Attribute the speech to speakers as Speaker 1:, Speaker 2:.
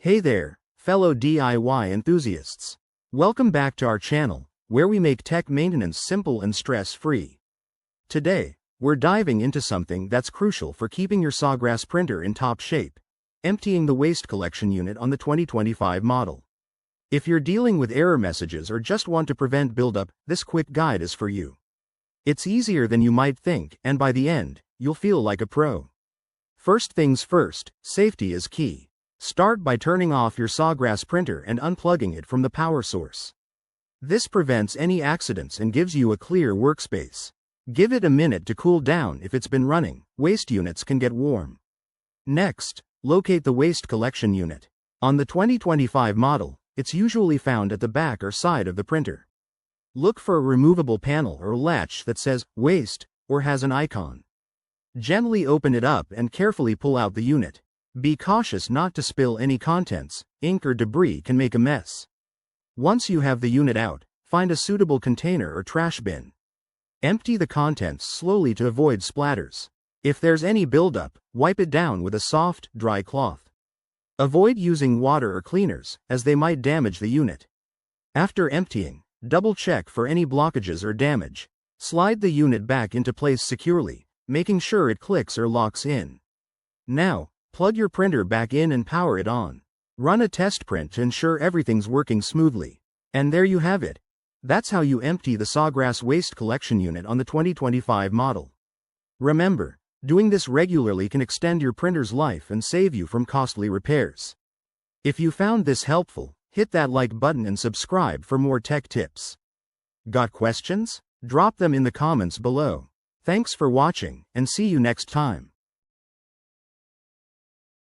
Speaker 1: Hey there, fellow DIY enthusiasts. Welcome back to our channel, where we make tech maintenance simple and stress-free. Today, we're diving into something that's crucial for keeping your Sawgrass printer in top shape: emptying the waste collection unit on the 2025 model. If you're dealing with error messages or just want to prevent buildup, this quick guide is for you. It's easier than you might think, and by the end, you'll feel like a pro. First things first, safety is key. Start by turning off your Sawgrass printer and unplugging it from the power source. This prevents any accidents and gives you a clear workspace. Give it a minute to cool down. If it's been running, waste units can get warm. Next, locate the waste collection unit. On the 2025 model, it's usually found at the back or side of the printer. Look for a removable panel or latch that says "Waste" or has an icon. Gently open it up and carefully pull out the unit. Be cautious not to spill any contents. Ink or debris can make a mess. Once you have the unit out, find a suitable container or trash bin. Empty the contents slowly to avoid splatters. If there's any buildup, wipe it down with a soft, dry cloth. Avoid using water or cleaners, as they might damage the unit. After emptying, double-check for any blockages or damage. Slide the unit back into place securely, making sure it clicks or locks in. Now, plug your printer back in and power it on. Run a test print to ensure everything's working smoothly. And there you have it. That's how you empty the Sawgrass waste collection unit on the 2025 model. Remember, doing this regularly can extend your printer's life and save you from costly repairs. If you found this helpful, hit that like button and subscribe for more tech tips. Got questions? Drop them in the comments below. Thanks for watching, and see you next time.